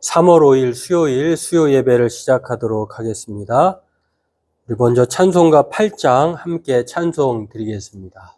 3월 5일 수요일 수요 예배를 시작하도록 하겠습니다. 우리 먼저 찬송가 8장 함께 찬송 드리겠습니다.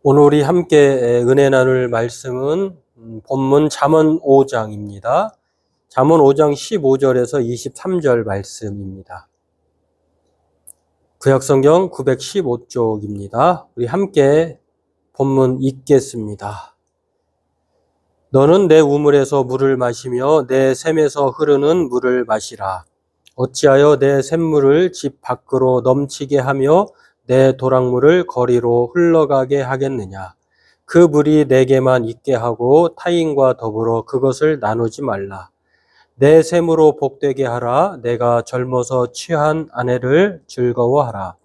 오늘 우리 함께 은혜 나눌 말씀은 본문 잠언 5장입니다. 잠언 5장 15절에서 23절 말씀입니다. 구약성경 915쪽입니다. 우리 함께 본문 읽겠습니다. 너는 내 우물에서 물을 마시며 내 샘에서 흐르는 물을 마시라. 어찌하여 내 샘물을 집 밖으로 넘치게 하며 내 도랑물을 거리로 흘러가게 하겠느냐. 그 물이 내게만 있게 하고 타인과 더불어 그것을 나누지 말라. 내 샘으로 복되게 하라. 내가 젊어서 취한 아내를 즐거워하라.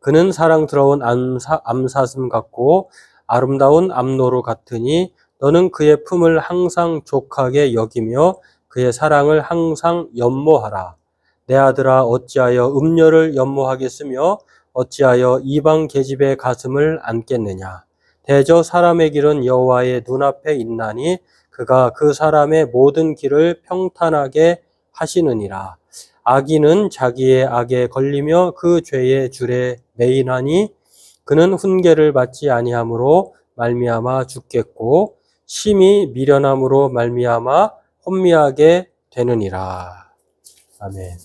그는 사랑스러운 암사슴 같고 아름다운 암노루 같으니 너는 그의 품을 항상 족하게 여기며 그의 사랑을 항상 연모하라. 내 아들아, 어찌하여 음녀를 연모하겠으며 어찌하여 이방 계집의 가슴을 안겠느냐. 대저 사람의 길은 여호와의 눈앞에 있나니 그가 그 사람의 모든 길을 평탄하게 하시느니라. 악인은 자기의 악에 걸리며 그 죄의 줄에 매인하니 그는 훈계를 받지 아니함으로 말미암아 죽겠고 심히 미련함으로 말미암아 혼미하게 되느니라. 아멘.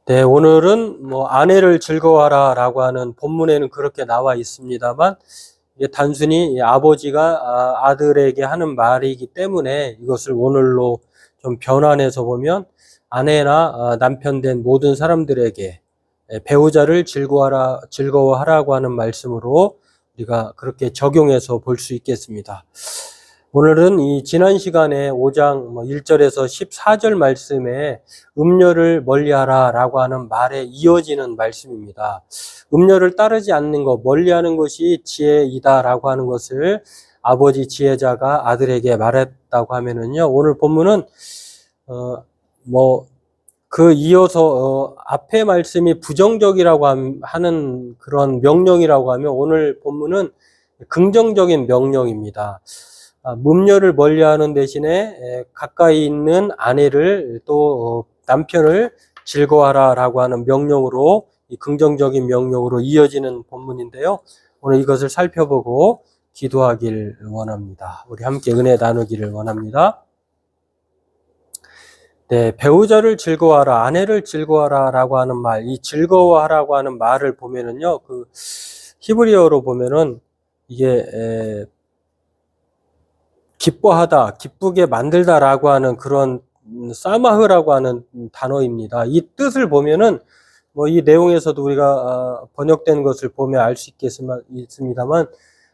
네, 오늘은 아내를 즐거워하라 라고 하는 본문에는 그렇게 나와 있습니다만, 이게 단순히 아버지가 아들에게 하는 말이기 때문에 이것을 오늘로 좀 변환해서 보면, 아내나 남편 된 모든 사람들에게 배우자를 즐거워하라고 하는 말씀으로 우리가 그렇게 적용해서 볼 수 있겠습니다. 오늘은 이 지난 시간에 5장 1절에서 14절 말씀에 음녀를 멀리하라 라고 하는 말에 이어지는 말씀입니다. 음녀를 따르지 않는 것, 멀리하는 것이 지혜이다 라고 하는 것을 아버지 지혜자가 아들에게 말했다고 하면은요, 오늘 본문은 이어서 앞에 말씀이 부정적이라고 하는 그런 명령이라고 하면 오늘 본문은 긍정적인 명령입니다. 음녀를 멀리하는 대신에 가까이 있는 아내를 또 남편을 즐거워하라라고 하는 명령으로, 이 긍정적인 명령으로 이어지는 본문인데요. 오늘 이것을 살펴보고 기도하길 원합니다. 우리 함께 은혜 나누기를 원합니다. 네, 배우자를 즐거워하라, 아내를 즐거워하라라고 하는 말, 이 즐거워하라고 하는 말을 보면은요, 그 히브리어로 보면은 이게 기뻐하다, 기쁘게 만들다라고 하는 그런 사마흐라고 하는 단어입니다. 이 뜻을 보면은 이 내용에서도 우리가 번역된 것을 보면 알 수 있습니다만,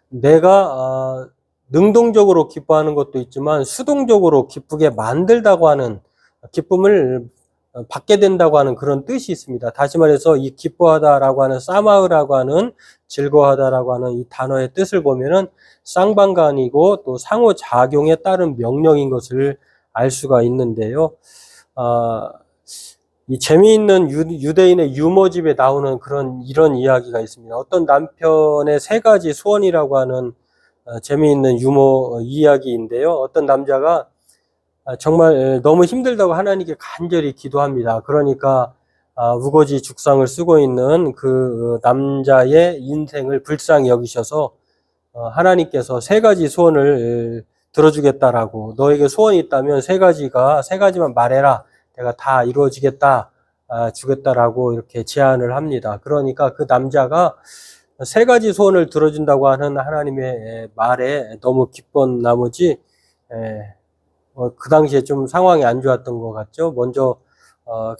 내가 능동적으로 기뻐하는 것도 있지만 수동적으로 기쁘게 만들다고 하는, 기쁨을 받게 된다고 하는 그런 뜻이 있습니다. 다시 말해서 이 기뻐하다라고 하는 사마흐라고 하는, 즐거워하다라고 하는 이 단어의 뜻을 보면은 쌍방간이고 또 상호작용에 따른 명령인 것을 알 수가 있는데요. 이 재미있는 유대인의 유머집에 나오는 이런 이야기가 있습니다. 어떤 남편의 3가지 소원이라고 하는 재미있는 유머 이야기인데요. 어떤 남자가 정말 너무 힘들다고 하나님께 간절히 기도합니다. 그러니까 우거지 죽상을 쓰고 있는 그 남자의 인생을 불쌍히 여기셔서 하나님께서 3가지 소원을 들어주겠다라고, 너에게 소원이 있다면 3가지만 말해라, 내가 다 이루어지겠다, 주겠다라고 이렇게 제안을 합니다. 그러니까 그 남자가 3가지 소원을 들어준다고 하는 하나님의 말에 너무 기쁜 나머지 그 당시에 좀 상황이 안 좋았던 것 같죠. 먼저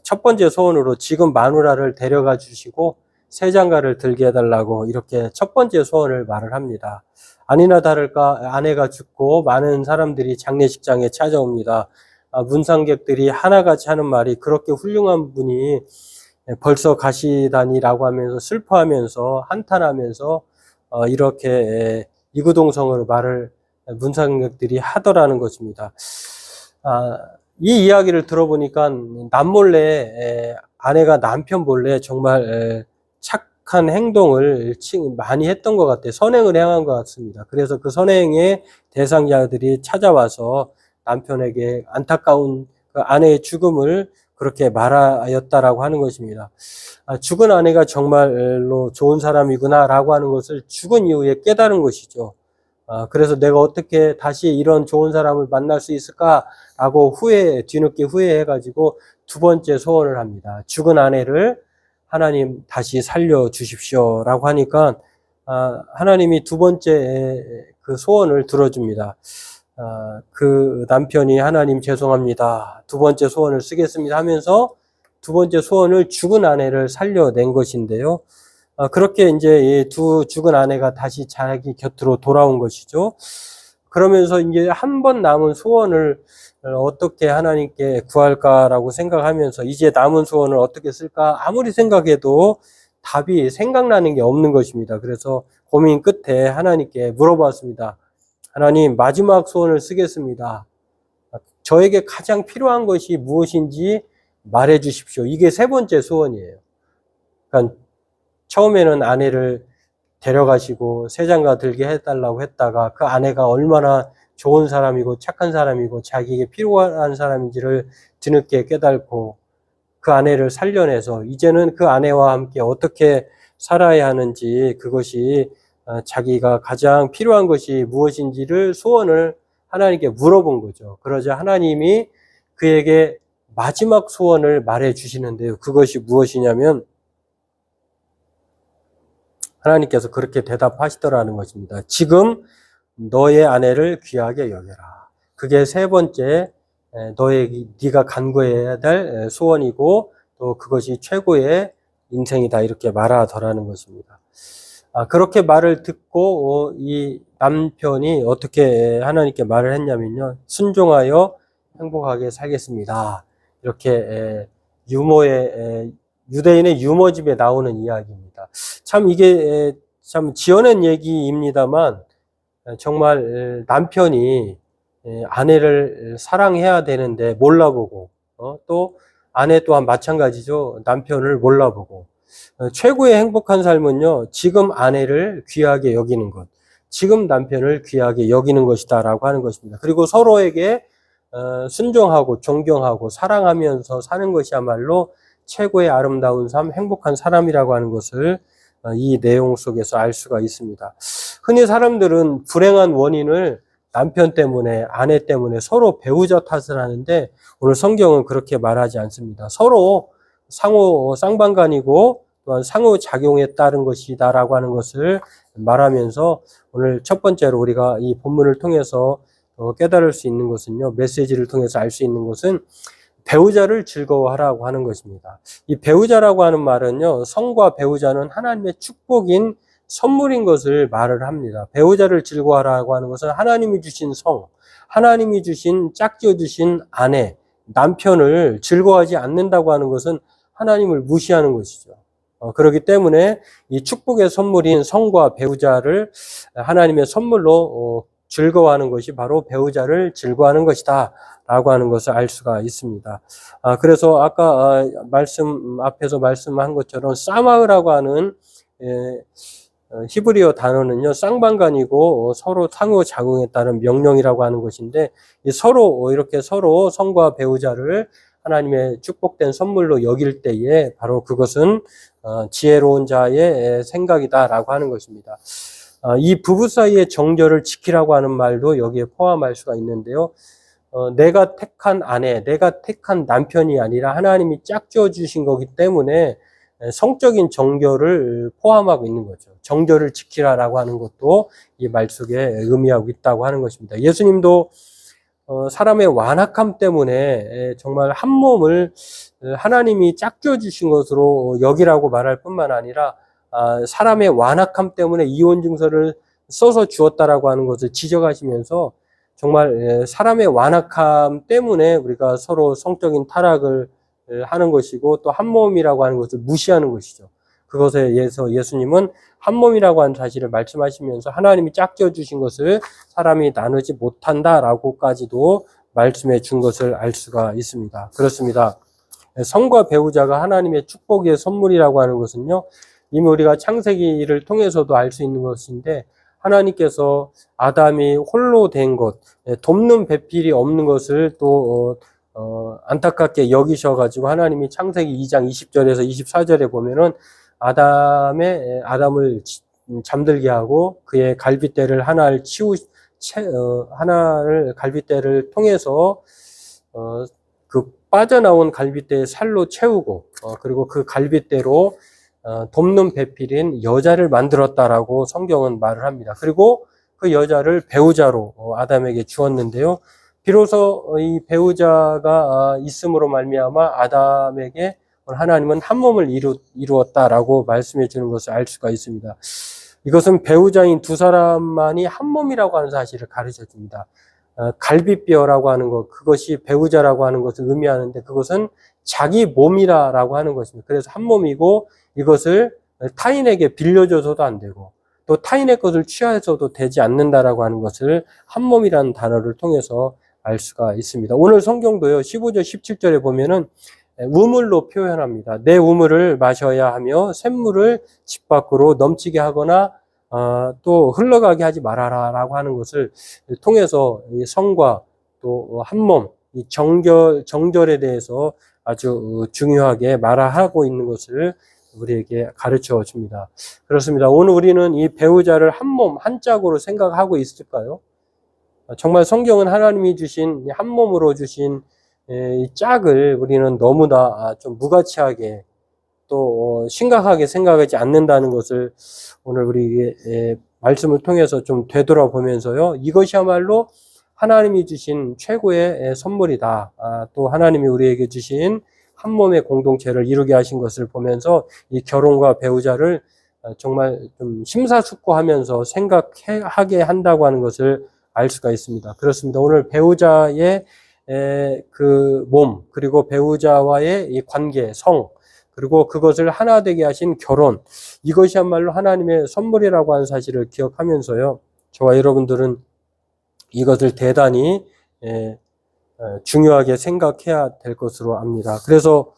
첫 번째 소원으로 지금 마누라를 데려가 주시고 새 장가를 들게 해달라고 이렇게 첫 번째 소원을 말을 합니다. 아니나 다를까 아내가 죽고 많은 사람들이 장례식장에 찾아옵니다. 문상객들이 하나같이 하는 말이, 그렇게 훌륭한 분이 벌써 가시다니라고 하면서 슬퍼하면서 한탄하면서 이렇게 이구동성으로 말을 문상객들이 하더라는 것입니다. 이 이야기를 들어보니까 남몰래 아내가 남편 몰래 정말 착한 행동을 많이 했던 것 같아요. 선행을 행한 것 같습니다. 그래서 그 선행의 대상자들이 찾아와서 남편에게 안타까운 그 아내의 죽음을 그렇게 말하였다라고 하는 것입니다. 죽은 아내가 정말로 좋은 사람이구나라고 하는 것을 죽은 이후에 깨달은 것이죠. 그래서 내가 어떻게 다시 이런 좋은 사람을 만날 수 있을까라고 뒤늦게 후회해가지고 2번째 소원을 합니다. 죽은 아내를 하나님 다시 살려주십시오라고 하니까 하나님이 2번째 그 소원을 들어줍니다. 그 남편이 하나님 죄송합니다, 2번째 소원을 쓰겠습니다 하면서 2번째 소원을 죽은 아내를 살려낸 것인데요. 그렇게 이제 죽은 아내가 다시 자기 곁으로 돌아온 것이죠. 그러면서 이제 한 번 남은 소원을 어떻게 하나님께 구할까라고 생각하면서 이제 남은 소원을 어떻게 쓸까 아무리 생각해도 답이 생각나는 게 없는 것입니다. 그래서 고민 끝에 하나님께 물어봤습니다. 하나님, 마지막 소원을 쓰겠습니다. 저에게 가장 필요한 것이 무엇인지 말해 주십시오. 이게 3번째 소원이에요. 그러니까 처음에는 아내를 데려가시고 새 장가 들게 해달라고 했다가 그 아내가 얼마나 좋은 사람이고 착한 사람이고 자기에게 필요한 사람인지를 뒤늦게 깨닫고 그 아내를 살려내서 이제는 그 아내와 함께 어떻게 살아야 하는지, 그것이 자기가 가장 필요한 것이 무엇인지를 소원을 하나님께 물어본 거죠. 그러자 하나님이 그에게 마지막 소원을 말해 주시는데요. 그것이 무엇이냐면 하나님께서 그렇게 대답하시더라는 것입니다. 지금 너의 아내를 귀하게 여겨라. 그게 3번째 네가 간구해야 될 소원이고 또 그것이 최고의 인생이다 이렇게 말하더라는 것입니다. 그렇게 말을 듣고 이 남편이 어떻게 하나님께 말을 했냐면요. 순종하여 행복하게 살겠습니다. 이렇게 유대인의 유머집에 나오는 이야기입니다. 참 이게 참 지어낸 얘기입니다만 정말 남편이 아내를 사랑해야 되는데 몰라보고 또 아내 또한 마찬가지죠. 남편을 몰라보고 최고의 행복한 삶은요. 지금 아내를 귀하게 여기는 것, 지금 남편을 귀하게 여기는 것이다 라고 하는 것입니다. 그리고 서로에게 순종하고 존경하고 사랑하면서 사는 것이야말로 최고의 아름다운 삶, 행복한 사람이라고 하는 것을 이 내용 속에서 알 수가 있습니다. 흔히 사람들은 불행한 원인을 남편 때문에, 아내 때문에 서로 배우자 탓을 하는데 오늘 성경은 그렇게 말하지 않습니다. 서로 상호 쌍방간이고 또한 상호작용에 따른 것이다라고 하는 것을 말하면서 오늘 첫 번째로 우리가 이 본문을 통해서 깨달을 수 있는 것은요, 메시지를 통해서 알 수 있는 것은 배우자를 즐거워하라고 하는 것입니다. 이 배우자라고 하는 말은요, 성과 배우자는 하나님의 축복인 선물인 것을 말을 합니다. 배우자를 즐거워하라고 하는 것은 하나님이 주신 성, 하나님이 주신 짝지어 주신 아내, 남편을 즐거워하지 않는다고 하는 것은 하나님을 무시하는 것이죠. 그렇기 때문에 이 축복의 선물인 성과 배우자를 하나님의 선물로 즐거워하는 것이 바로 배우자를 즐거워하는 것이다 라고 하는 것을 알 수가 있습니다. 그래서 아까 앞에서 말씀한 것처럼 사마흐라고 하는 히브리어 단어는요, 쌍방간이고 서로 상호작용에 따른 명령이라고 하는 것인데 이렇게 서로 성과 배우자를 하나님의 축복된 선물로 여길 때에 바로 그것은 지혜로운 자의 생각이다라고 하는 것입니다. 이 부부 사이의 정절을 지키라고 하는 말도 여기에 포함할 수가 있는데요. 내가 택한 아내, 내가 택한 남편이 아니라 하나님이 짝지어 주신 거기 때문에 성적인 정결을 포함하고 있는 거죠. 정결을 지키라라고 하는 것도 이 말 속에 의미하고 있다고 하는 것입니다. 예수님도 사람의 완악함 때문에 정말 한 몸을 하나님이 짝지어 주신 것으로 여기라고 말할 뿐만 아니라 사람의 완악함 때문에 이혼 증서를 써서 주었다라고 하는 것을 지적하시면서 정말 사람의 완악함 때문에 우리가 서로 성적인 타락을 하는 것이고 또 한 몸이라고 하는 것을 무시하는 것이죠. 그것에 의해서 예수님은 한 몸이라고 하는 사실을 말씀하시면서 하나님이 짝지어 주신 것을 사람이 나누지 못한다라고까지도 말씀해 준 것을 알 수가 있습니다. 그렇습니다. 성과 배우자가 하나님의 축복의 선물이라고 하는 것은요, 이미 우리가 창세기를 통해서도 알 수 있는 것인데 하나님께서 아담이 홀로 된 것, 돕는 배필이 없는 것을 또 안타깝게 여기셔가지고 하나님이 창세기 2장 20절에서 24절에 보면은 아담을 잠들게 하고 그의 갈빗대를 하나를 갈빗대를 통해서 그 빠져나온 갈빗대의 살로 채우고 그리고 그 갈빗대로 돕는 배필인 여자를 만들었다라고 성경은 말을 합니다. 그리고 그 여자를 배우자로 아담에게 주었는데요. 비로소 이 배우자가 있음으로 말미암아 아담에게 하나님은 한 몸을 이루었다라고 말씀해 주는 것을 알 수가 있습니다. 이것은 배우자인 두 사람만이 한 몸이라고 하는 사실을 가르쳐 줍니다. 갈비뼈라고 하는 것, 그것이 배우자라고 하는 것을 의미하는데 그것은 자기 몸이라고 하는 것입니다. 그래서 한 몸이고 이것을 타인에게 빌려줘서도 안 되고 또 타인의 것을 취하해서도 되지 않는다라고 하는 것을 한 몸이라는 단어를 통해서 알 수가 있습니다. 오늘 성경도요, 15절, 17절에 보면은 우물로 표현합니다. 내 우물을 마셔야 하며 샘물을 집 밖으로 넘치게 하거나 또 흘러가게 하지 말아라 라고 하는 것을 통해서 이 성과 또 한 몸, 이 정절에 대해서 아주 중요하게 말하고 있는 것을 우리에게 가르쳐 줍니다. 그렇습니다. 오늘 우리는 이 배우자를 한 몸, 한 짝으로 생각하고 있을까요? 정말 성경은 하나님이 주신 한 몸으로 주신 이 짝을 우리는 너무나 좀 무가치하게 또 심각하게 생각하지 않는다는 것을 오늘 우리에게 말씀을 통해서 좀 되돌아보면서요. 이것이야말로 하나님이 주신 최고의 선물이다. 또 하나님이 우리에게 주신 한 몸의 공동체를 이루게 하신 것을 보면서 이 결혼과 배우자를 정말 좀 심사숙고하면서 생각하게 한다고 하는 것을 알 수가 있습니다. 그렇습니다. 오늘 배우자의 그 몸, 그리고 배우자와의 이 관계, 성, 그리고 그것을 하나 되게 하신 결혼, 이것이야말로 하나님의 선물이라고 하는 사실을 기억하면서요, 저와 여러분들은 이것을 대단히 중요하게 생각해야 될 것으로 압니다. 그래서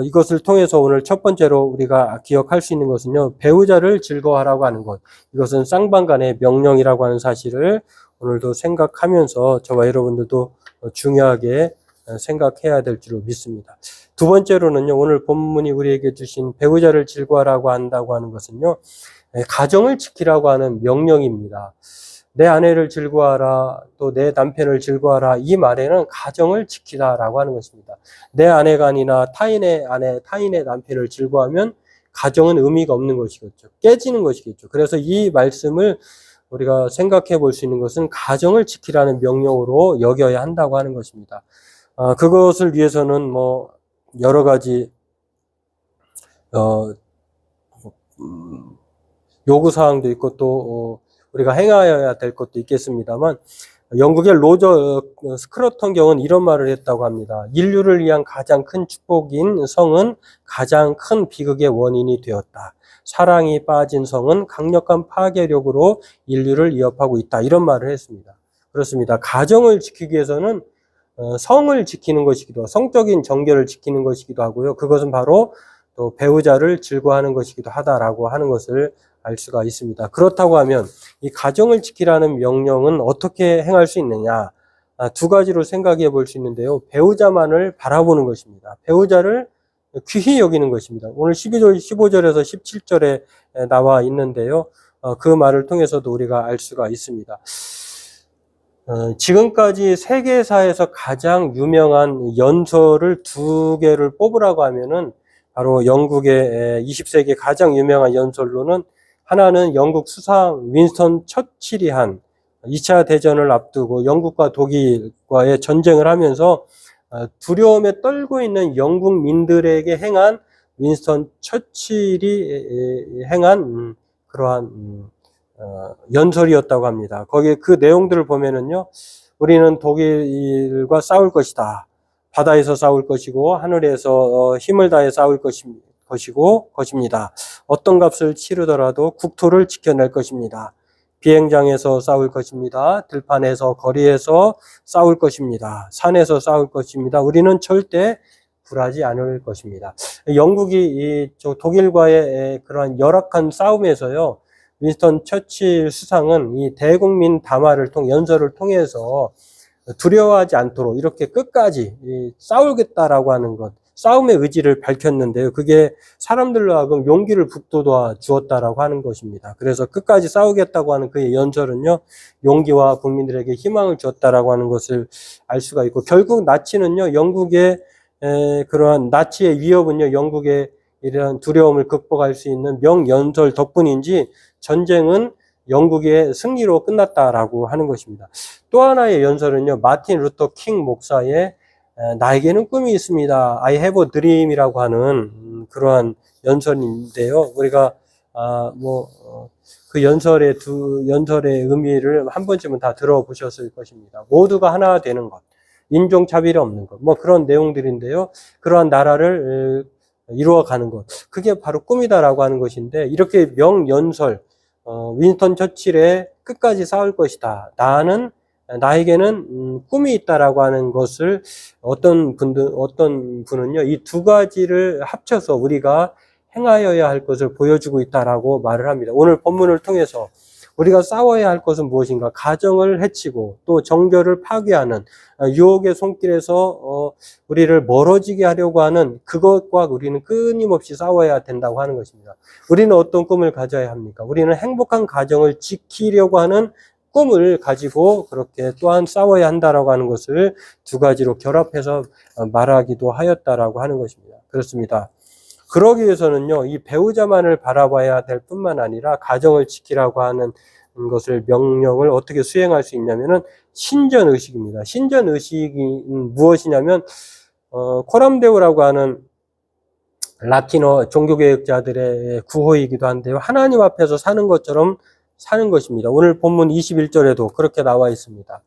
이것을 통해서 오늘 첫 번째로 우리가 기억할 수 있는 것은요, 배우자를 즐거워하라고 하는 것, 이것은 쌍방간의 명령이라고 하는 사실을 오늘도 생각하면서 저와 여러분들도 중요하게 생각해야 될 줄 믿습니다. 두 번째로는요, 오늘 본문이 우리에게 주신 배우자를 즐거워하라고 한다고 하는 것은요, 가정을 지키라고 하는 명령입니다. 내 아내를 즐거워하라, 또 내 남편을 즐거워하라, 이 말에는 가정을 지키라라고 하는 것입니다. 내 아내가 아니라 타인의 아내, 타인의 남편을 즐거워하면 가정은 의미가 없는 것이겠죠. 깨지는 것이겠죠. 그래서 이 말씀을 우리가 생각해 볼 수 있는 것은 가정을 지키라는 명령으로 여겨야 한다고 하는 것입니다. 그것을 위해서는 뭐 여러 가지 요구사항도 있고 또 우리가 행하여야 될 것도 있겠습니다만, 영국의 로저 스크러턴 경은 이런 말을 했다고 합니다. 인류를 위한 가장 큰 축복인 성은 가장 큰 비극의 원인이 되었다. 사랑이 빠진 성은 강력한 파괴력으로 인류를 위협하고 있다. 이런 말을 했습니다. 그렇습니다. 가정을 지키기 위해서는 성을 지키는 것이기도 하고 성적인 정결을 지키는 것이기도 하고요. 그것은 바로 또 배우자를 즐거워하는 것이기도 하다라고 하는 것을 알 수가 있습니다. 그렇다고 하면 이 가정을 지키라는 명령은 어떻게 행할 수 있느냐? 두 가지로 생각해 볼 수 있는데요. 배우자만을 바라보는 것입니다. 배우자를 귀히 여기는 것입니다. 오늘 15절에서 17절에 나와 있는데요. 그 말을 통해서도 우리가 알 수가 있습니다. 지금까지 세계사에서 가장 유명한 연설을 두 개를 뽑으라고 하면은 바로 영국의 20세기 가장 유명한 연설로는 하나는 영국 수상 윈스턴 처칠이 한 2차 대전을 앞두고 영국과 독일과의 전쟁을 하면서 두려움에 떨고 있는 영국민들에게 행한 윈스턴 처칠이 행한 그러한 연설이었다고 합니다. 거기에 그 내용들을 보면은요, 우리는 독일과 싸울 것이다. 바다에서 싸울 것이고 하늘에서 힘을 다해 싸울 것입니다. 어떤 값을 치르더라도 국토를 지켜낼 것입니다. 비행장에서 싸울 것입니다. 들판에서 거리에서 싸울 것입니다. 산에서 싸울 것입니다. 우리는 절대 굴하지 않을 것입니다. 영국이 독일과의 그러한 열악한 싸움에서요, 윈스턴 처칠 수상은 이 대국민 담화를 연설을 통해서 두려워하지 않도록 이렇게 끝까지 싸우겠다라고 하는 것, 싸움의 의지를 밝혔는데요. 그게 사람들로 하여금 용기를 북돋아 주었다라고 하는 것입니다. 그래서 끝까지 싸우겠다고 하는 그의 연설은요, 용기와 국민들에게 희망을 주었다라고 하는 것을 알 수가 있고, 결국 나치는요, 영국의 그러한 나치의 위협은요, 영국의 이러한 두려움을 극복할 수 있는 명연설 덕분인지 전쟁은 영국의 승리로 끝났다라고 하는 것입니다. 또 하나의 연설은요, 마틴 루터 킹 목사의 나에게는 꿈이 있습니다. I have a dream이라고 하는 그러한 연설인데요. 우리가 그 연설의 의미를 한 번쯤은 다 들어보셨을 것입니다. 모두가 하나 되는 것, 인종차별이 없는 것, 그런 내용들인데요. 그러한 나라를 이루어가는 것, 그게 바로 꿈이다라고 하는 것인데, 이렇게 명연설, 윈스턴 처칠의 끝까지 싸울 것이다. 나에게는 꿈이 있다라고 하는 것을 어떤 분은요, 이 두 가지를 합쳐서 우리가 행하여야 할 것을 보여주고 있다라고 말을 합니다. 오늘 본문을 통해서 우리가 싸워야 할 것은 무엇인가? 가정을 해치고 또 정결을 파괴하는 유혹의 손길에서 우리를 멀어지게 하려고 하는 그것과 우리는 끊임없이 싸워야 된다고 하는 것입니다. 우리는 어떤 꿈을 가져야 합니까? 우리는 행복한 가정을 지키려고 하는 꿈을 가지고 그렇게 또한 싸워야 한다라고 하는 것을 두 가지로 결합해서 말하기도 하였다라고 하는 것입니다. 그렇습니다. 그러기 위해서는요, 이 배우자만을 바라봐야 될 뿐만 아니라 가정을 지키라고 하는 것을 명령을 어떻게 수행할 수 있냐면은 신전의식입니다. 신전의식이 무엇이냐면 코람데오라고 하는 라틴어 종교개혁자들의 구호이기도 한데요. 하나님 앞에서 사는 것처럼 사는 것입니다. 오늘 본문 21절에도 그렇게 나와 있습니다.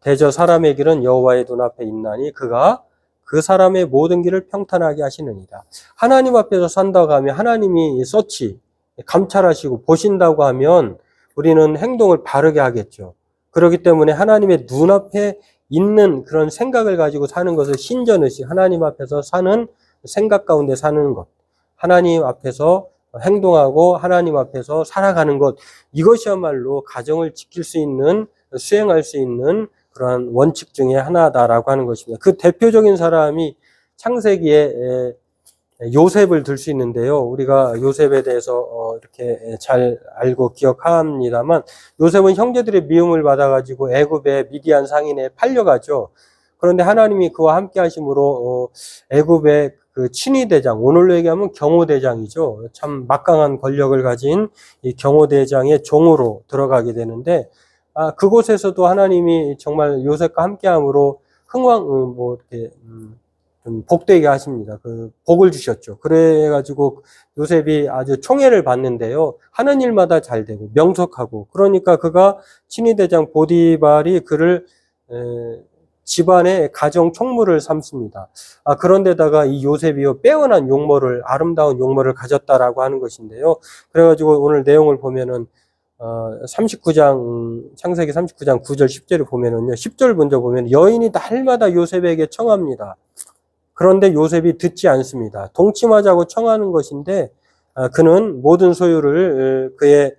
대저 사람의 길은 여호와의 눈앞에 있나니 그가 그 사람의 모든 길을 평탄하게 하시느니라. 하나님 앞에서 산다고 하면 하나님이 서치, 감찰하시고 보신다고 하면 우리는 행동을 바르게 하겠죠. 그렇기 때문에 하나님의 눈앞에 있는 그런 생각을 가지고 사는 것을 신전의식, 하나님 앞에서 사는 생각 가운데 사는 것, 하나님 앞에서 행동하고 하나님 앞에서 살아가는 것, 이것이야말로 가정을 지킬 수 있는, 수행할 수 있는 그러한 원칙 중에 하나다라고 하는 것입니다. 그 대표적인 사람이 창세기에 요셉을 들 수 있는데요. 우리가 요셉에 대해서 이렇게 잘 알고 기억합니다만, 요셉은 형제들의 미움을 받아가지고 애굽의 미디안 상인에 팔려가죠. 그런데 하나님이 그와 함께 하심으로 애굽의 그 친위대장, 오늘로 얘기하면 경호대장이죠. 참 막강한 권력을 가진 이 경호대장의 종으로 들어가게 되는데, 그곳에서도 하나님이 정말 요셉과 함께함으로 이렇게 좀 복되게 하십니다. 그 복을 주셨죠. 그래가지고 요셉이 아주 총애를 받는데요. 하는 일마다 잘 되고 명석하고, 그러니까 그가 친위대장 보디발이 그를 집안의 가정 총무를 삼습니다. 그런데다가 이 요셉이요, 빼어난 용모를, 아름다운 용모를 가졌다라고 하는 것인데요. 그래가지고 오늘 내용을 보면은 39장, 창세기 39장 9절 10절을 보면은요, 10절 먼저 보면 여인이 날마다 요셉에게 청합니다. 그런데 요셉이 듣지 않습니다. 동침하자고 청하는 것인데 그는 모든 소유를 그의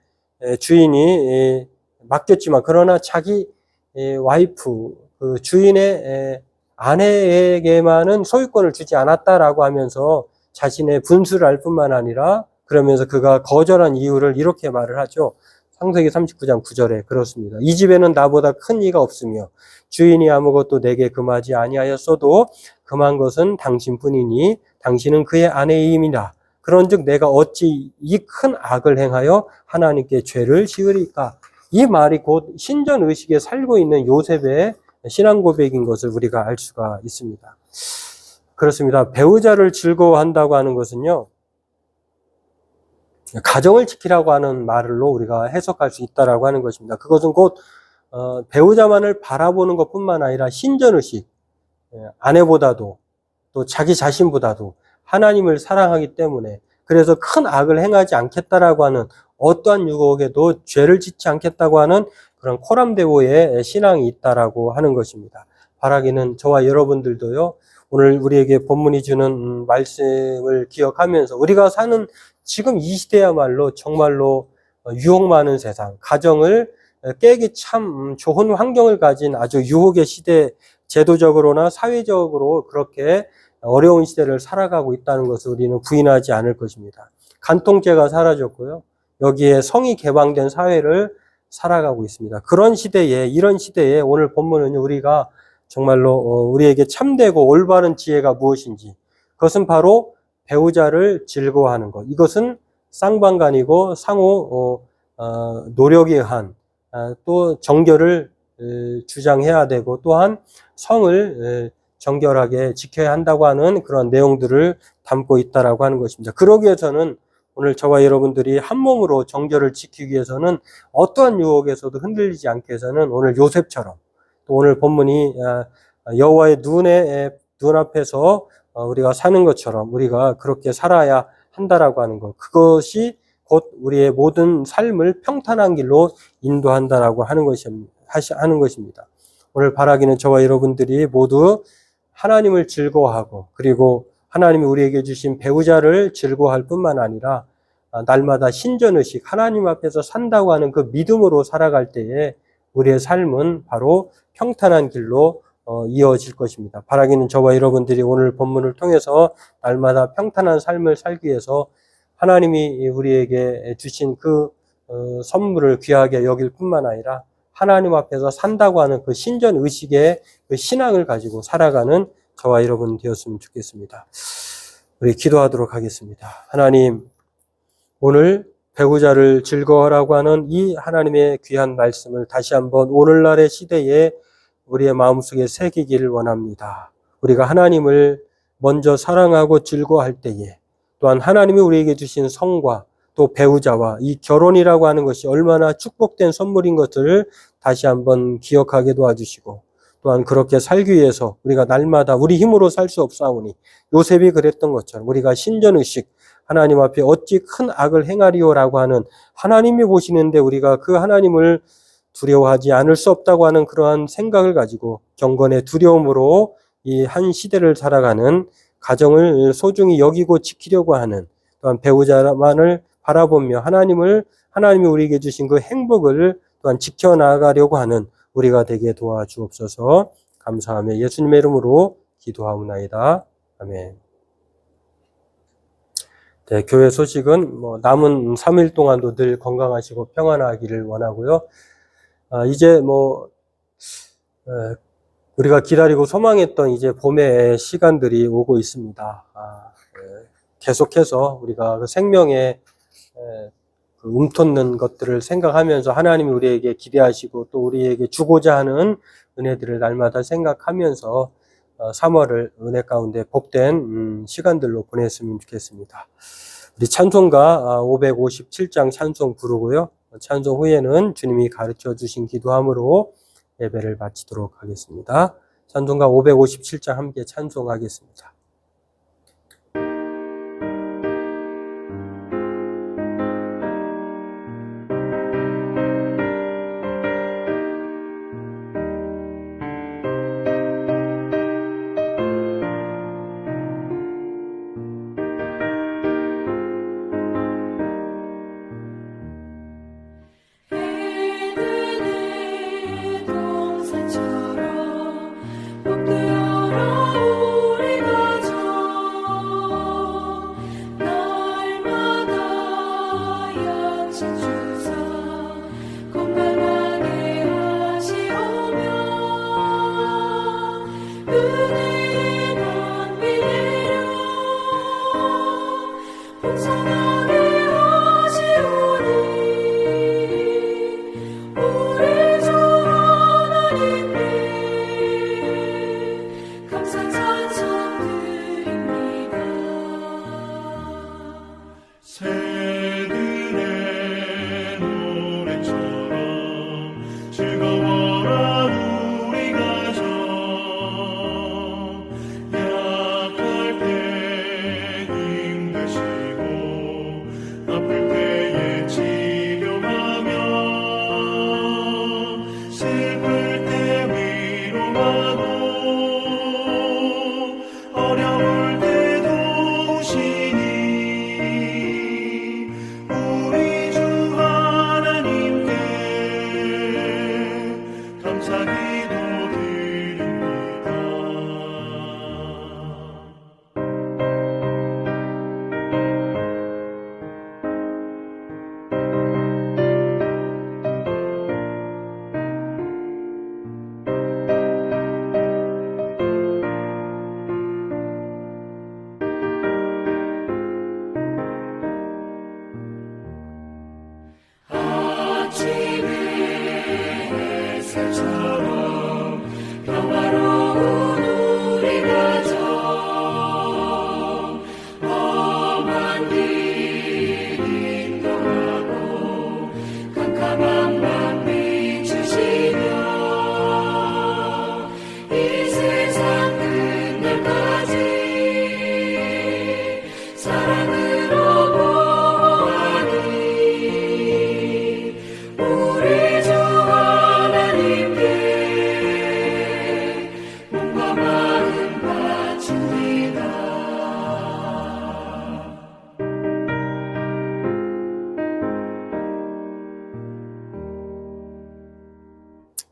주인이 맡겼지만, 그러나 자기 와이프, 그 주인의 아내에게만은 소유권을 주지 않았다라고 하면서 자신의 분수를 알 뿐만 아니라, 그러면서 그가 거절한 이유를 이렇게 말을 하죠. 창세기 39장 9절에 그렇습니다. 이 집에는 나보다 큰 이가 없으며 주인이 아무것도 내게 금하지 아니하였어도 금한 것은 당신뿐이니 당신은 그의 아내임이라. 그런즉 내가 어찌 이 큰 악을 행하여 하나님께 죄를 지으리까. 이 말이 곧 신전의식에 살고 있는 요셉의 신앙 고백인 것을 우리가 알 수가 있습니다. 그렇습니다. 배우자를 즐거워한다고 하는 것은요, 가정을 지키라고 하는 말로 우리가 해석할 수 있다라고 하는 것입니다. 그것은 곧 배우자만을 바라보는 것뿐만 아니라 신전의식, 아내보다도 또 자기 자신보다도 하나님을 사랑하기 때문에, 그래서 큰 악을 행하지 않겠다라고 하는, 어떠한 유혹에도 죄를 짓지 않겠다고 하는 그런 코람데오의 신앙이 있다라고 하는 것입니다. 바라기는 저와 여러분들도요, 오늘 우리에게 본문이 주는 말씀을 기억하면서 우리가 사는 지금 이 시대야말로 정말로 유혹 많은 세상, 가정을 깨기 참 좋은 환경을 가진 아주 유혹의 시대, 제도적으로나 사회적으로 그렇게 어려운 시대를 살아가고 있다는 것을 우리는 부인하지 않을 것입니다. 간통죄가 사라졌고요, 여기에 성이 개방된 사회를 살아가고 있습니다. 그런 시대에, 이런 시대에 오늘 본문은 우리가 정말로 우리에게 참되고 올바른 지혜가 무엇인지, 그것은 바로 배우자를 즐거워하는 것. 이것은 쌍방간이고 상호 노력에 의한 또 정결을 주장해야 되고, 또한 성을 정결하게 지켜야 한다고 하는 그런 내용들을 담고 있다라고 하는 것입니다. 그러기 위해서는 오늘 저와 여러분들이 한 몸으로 정결을 지키기 위해서는 어떠한 유혹에서도 흔들리지 않게 해서는 오늘 요셉처럼, 또 오늘 본문이 여호와의 눈앞에서 우리가 사는 것처럼 우리가 그렇게 살아야 한다라고 하는 것, 그것이 곧 우리의 모든 삶을 평탄한 길로 인도한다라고 하는 것입니다. 오늘 바라기는 저와 여러분들이 모두 하나님을 즐거워하고, 그리고 하나님이 우리에게 주신 배우자를 즐거워할 뿐만 아니라 날마다 신전의식, 하나님 앞에서 산다고 하는 그 믿음으로 살아갈 때에 우리의 삶은 바로 평탄한 길로 이어질 것입니다. 바라기는 저와 여러분들이 오늘 본문을 통해서 날마다 평탄한 삶을 살기 위해서 하나님이 우리에게 주신 그 선물을 귀하게 여길 뿐만 아니라 하나님 앞에서 산다고 하는 그 신전의식의 그 신앙을 가지고 살아가는 저와 여러분 되었으면 좋겠습니다. 우리 기도하도록 하겠습니다. 하나님, 오늘 배우자를 즐거워하라고 하는 이 하나님의 귀한 말씀을 다시 한번 오늘날의 시대에 우리의 마음속에 새기기를 원합니다. 우리가 하나님을 먼저 사랑하고 즐거워할 때에 또한 하나님이 우리에게 주신 성과 또 배우자와 이 결혼이라고 하는 것이 얼마나 축복된 선물인 것을 다시 한번 기억하게 도와주시고 또한 그렇게 살기 위해서 우리가 날마다 우리 힘으로 살 수 없사오니 요셉이 그랬던 것처럼 우리가 신전의식 하나님 앞에 어찌 큰 악을 행하리오라고 하는 하나님이 보시는데 우리가 그 하나님을 두려워하지 않을 수 없다고 하는 그러한 생각을 가지고 경건의 두려움으로 이 한 시대를 살아가는 가정을 소중히 여기고 지키려고 하는 또한 배우자만을 바라보며 하나님이 우리에게 주신 그 행복을 또한 지켜나가려고 하는 우리가 되게 도와주옵소서. 감사하며 예수님의 이름으로 기도하옵나이다. 아멘. 네, 교회 소식은 남은 3일 동안도 늘 건강하시고 평안하기를 원하고요. 이제 우리가 기다리고 소망했던 이제 봄의 시간들이 오고 있습니다. 계속해서 우리가 그 생명의 그 움돋는 것들을 생각하면서 하나님이 우리에게 기대하시고 또 우리에게 주고자 하는 은혜들을 날마다 생각하면서 3월을 은혜 가운데 복된 시간들로 보냈으면 좋겠습니다. 우리 찬송가 557장 찬송 부르고요. 찬송 후에는 주님이 가르쳐 주신 기도함으로 예배를 마치도록 하겠습니다. 찬송가 557장 함께 찬송하겠습니다.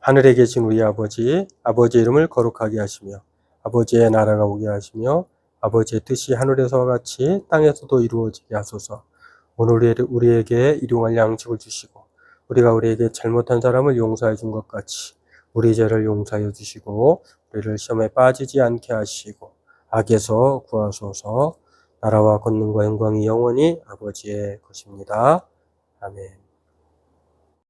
하늘에 계신 우리 아버지의 이름을 거룩하게 하시며 아버지의 나라가 오게 하시며 아버지의 뜻이 하늘에서와 같이 땅에서도 이루어지게 하소서. 오늘 우리에게 일용할 양식을 주시고 우리가 우리에게 잘못한 사람을 용서해 준 것 같이 우리 죄를 용서하여 주시고 우리를 시험에 빠지지 않게 하시고 악에서 구하소서. 나라와 권능과 영광이 영원히 아버지의 것입니다. 아멘.